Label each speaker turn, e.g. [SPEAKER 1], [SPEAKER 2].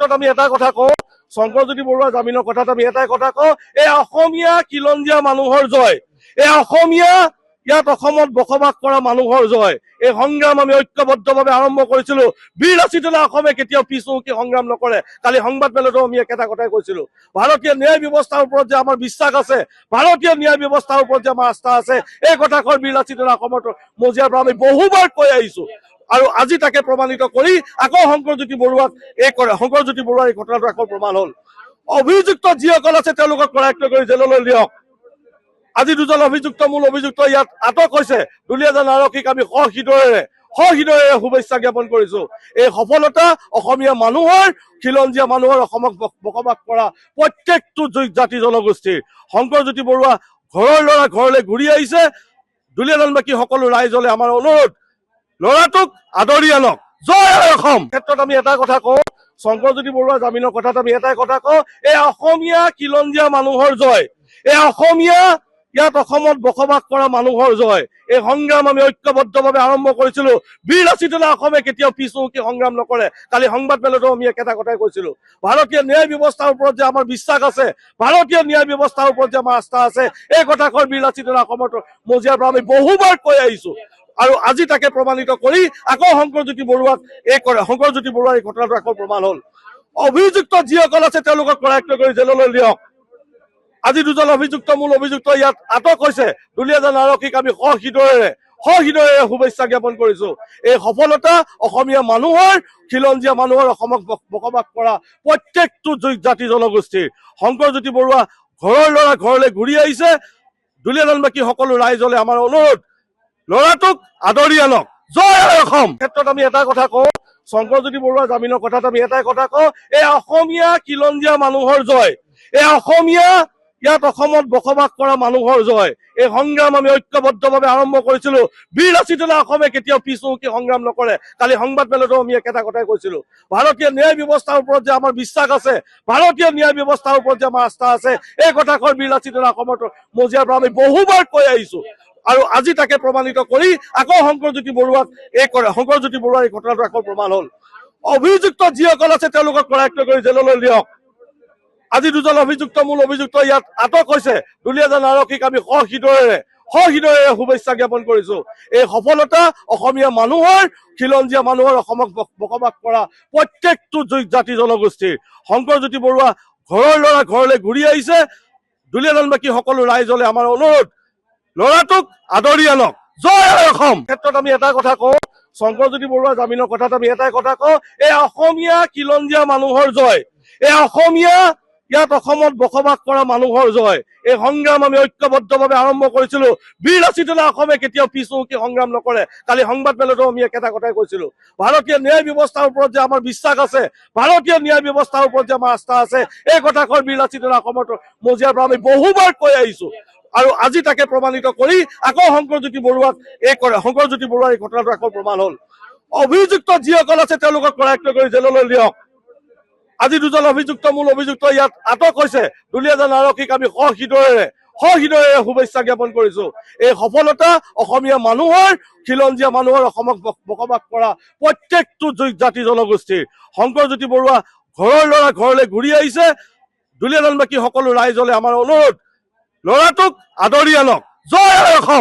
[SPEAKER 1] ক্ষেত্ৰত আমি এটা কথা কওঁ, শংকৰজ্যোতি বৰুৱা জামিনৰ কথাত আমি এটাই কথা কওঁ, এই অসমীয়া খিলঞ্জীয়া মানুহৰ জয়, এই অসমীয়া ইয়াত অসমত বসবাস কৰা মানুহৰ জয়। এই সংগ্ৰাম আমি ঐক্যবদ্ধভাৱে আৰম্ভ কৰিছিলো। বীৰ লাচিত অসমে কেতিয়াও পিছহুকি সংগ্ৰাম নকৰে। কালি সংবাদমেলতো আমি একেটা কথাই কৈছিলো, ভাৰতীয় ন্যায় ব্যৱস্থাৰ ওপৰত যে আমাৰ বিশ্বাস আছে, ভাৰতীয় ন্যায় ব্যৱস্থাৰ ওপৰত যে আমাৰ আস্থা আছে, এই কথাষাৰ বীৰ লাচিত অসমৰ মজিয়াৰ পৰা আমি বহুবাৰ কৈ আহিছো। আৰু আজি তাকে প্ৰমাণিত কৰি আকৌ শংকৰজ্যোতি বৰুৱাক শংকৰজ্যোতি বৰুৱাৰ এই ঘটনাটো আকৌ প্ৰমাণ হ'ল। অভিযুক্ত যিসকল আছে তেওঁলোকক কৰায়ত্ব কৰি জেললৈ দিয়ক। আজি দুজন মূল অভিযুক্ত ইয়াত আটক হৈছে। দুলীয়াজান আৰক্ষীক আমি সহৃদয়েৰে শুভেচ্ছা জ্ঞাপন কৰিছো। এই সফলতা অসমীয়া মানুহৰ, খিলঞ্জীয়া মানুহৰ, অসমক বসবাস কৰা প্ৰত্যেকটো জাতি জনগোষ্ঠীৰ। শংকৰজ্যোতি বৰুৱা ঘৰৰ ল'ৰা ঘৰলৈ ঘূৰি আহিছে। দুলীয়াজানবাসী সকলো ৰাইজলৈ আমাৰ অনুৰোধ, ল'ৰাটোক আদৰি আনক। জয় অসম। ক্ষেত্ৰত আমি এটা কথা কওঁ, শংকৰজ্যোতি বৰুৱা জামিনৰ কথাত আমি এটাই কথা কওঁ, এই অসমীয়া খিলঞ্জীয়া মানুহৰ জয়, এই অসমীয়া ইয়াত অসমত বসবাস কৰা মানুহৰ জয়। এই সংগ্ৰাম আমি ঐক্যবদ্ধভাৱে আৰম্ভ কৰিছিলো। বীৰ লাচিত অসমে কেতিয়াও পিছহুকি সংগ্ৰাম নকৰে। কালি সংবাদমেলতো আমি একেটা কথাই কৈছিলো, ভাৰতীয় ন্যায় ব্যৱস্থাৰ ওপৰত যে আমাৰ বিশ্বাস আছে, ভাৰতীয় ন্যায় ব্যৱস্থাৰ ওপৰত যে আমাৰ আস্থা আছে, এই কথাষাৰ বীৰ লাচিত অসমৰ মজিয়াৰ পৰা আমি বহুবাৰ কৈ আহিছো। আৰু আজি তাকে প্ৰমাণিত কৰি আকৌ শংকৰজ্যোতি বৰুৱাৰ এই ঘটনাটো আকৌ প্ৰমাণ হ'ল। অভিযুক্ত যিসকল আছে তেওঁলোকক কৰায়ত্ব কৰি জেললৈ দিয়ক। আজি দুজন মূল অভিযুক্ত ইয়াত আটক হৈছে। দুলীয়াজান আৰক্ষীক আমি সহৃদয়েৰে শুভেচ্ছা জ্ঞাপন কৰিছো। এই সফলতা অসমীয়া মানুহৰ, খিলঞ্জীয়া মানুহৰ, অসমক বসবাস কৰা প্ৰত্যেকটো জাতি জনগোষ্ঠীৰ। শংকৰজ্যোতি বৰুৱা ঘৰৰ ল'ৰা ঘৰলৈ ঘূৰি আহিছে। দুলীয়াজানবাসী সকলো ৰাইজলৈ আমাৰ অনুৰোধ, ল'ৰাটোক আদৰি আনক। জয় অসম। ক্ষেত্ৰত আমি এটা কথা কওঁ, শংকৰজ্যোতি বৰুৱা জামিনৰ কথাত আমি এটাই কথা কওঁ, এই অসমীয়া খিলঞ্জীয়া মানুহৰ জয়, এই অসমীয়া ইয়াত অসমত বসবাস কৰা মানুহৰ জয়। এই সংগ্ৰাম আমি ঐক্যবদ্ধভাৱে আৰম্ভ কৰিছিলো। বীৰ লাচিত অসমে কেতিয়াও পিছহুকি সংগ্ৰাম নকৰে। কালি সংবাদমেলতো আমি একেটা কথাই কৈছিলো, ভাৰতীয় ন্যায় ব্যৱস্থাৰ ওপৰত যে আমাৰ বিশ্বাস আছে, ভাৰতীয় ন্যায় ব্যৱস্থাৰ ওপৰত যে আমাৰ আস্থা আছে, এই কথাষাৰ বীৰ লাচিত অসমৰ মজিয়াৰ পৰা আমি বহুবাৰ কৈ আহিছো। আৰু আজি তাকে প্ৰমাণিত কৰি আকৌ শংকৰজ্যোতি বৰুৱাৰ এই ঘটনাটো আকৌ প্ৰমাণ হ'ল। অভিযুক্ত যিসকল আছে তেওঁলোকক কৰায়ত্ব কৰি জেললৈ দিয়ক। আজি দুজন মূল অভিযুক্ত ইয়াত আটক হৈছে। দুলীয়াজান আৰক্ষীক আমি সহৃদয়েৰে শুভেচ্ছা জ্ঞাপন কৰিছো। এই সফলতা অসমীয়া মানুহৰ, খিলঞ্জীয়া মানুহৰ, অসমক বসবাস কৰা প্ৰত্যেকটো জাতি জনগোষ্ঠীৰ। শংকৰজ্যোতি বৰুৱা ঘৰৰ ল'ৰা ঘৰলৈ ঘূৰি আহিছে। দুলীয়াজানবাসী সকলো ৰাইজলৈ আমাৰ অনুৰোধ, ল'ৰাটোক আদৰি আনক। জয় অসম। ক্ষেত্ৰত আমি এটা কথা কওঁ, শংকৰজ্যোতি বৰুৱা জামিনৰ কথাত আমি এটাই কথা কওঁ, এই অসমীয়া খিলঞ্জীয়া মানুহৰ জয়, এই অসমীয়া ইয়াত অসমত বসবাস কৰা মানুহৰ জয়। এই সংগ্ৰাম আমি ঐক্যবদ্ধভাৱে আৰম্ভ কৰিছিলো। বীৰ লাচিত অসমে কেতিয়াও পিছহুকি সংগ্ৰাম নকৰে। কালি সংবাদমেলতো আমি একেটা কথাই কৈছিলো, ভাৰতীয় ন্যায় ব্যৱস্থাৰ ওপৰত যে আমাৰ বিশ্বাস আছে, ভাৰতীয় ন্যায় ব্যৱস্থাৰ ওপৰত যে আমাৰ আস্থা আছে, এই কথাষাৰ বীৰ লাচিত অসমৰ মজিয়াৰ পৰা আমি বহুবাৰ কৈ আহিছো। আৰু আজি তাকে প্ৰমাণিত কৰি আকৌ শংকৰজ্যোতি বৰুৱাৰ এই ঘটনাটো আকৌ প্ৰমাণ হ'ল। অভিযুক্ত যিসকল আছে তেওঁলোকক কৰায়ত্ব কৰি জেললৈ দিয়ক। আজি দুজন মূল অভিযুক্ত ইয়াত আটক হৈছে। দুলীয়াজান আৰক্ষীক আমি সহৃদয়েৰে শুভেচ্ছা জ্ঞাপন কৰিছো। এই সফলতা অসমীয়া মানুহৰ, খিলঞ্জীয়া মানুহৰ, অসমক বসবাস কৰা প্ৰত্যেকটো জাতি জনগোষ্ঠীৰ। শংকৰজ্যোতি বৰুৱা ঘৰৰ ল'ৰা ঘৰলৈ ঘূৰি আহিছে। দুলীয়াজানবাসী সকলো ৰাইজলৈ আমাৰ অনুৰোধ, ল'ৰাটোক আদৰি আনক। জয় অসম।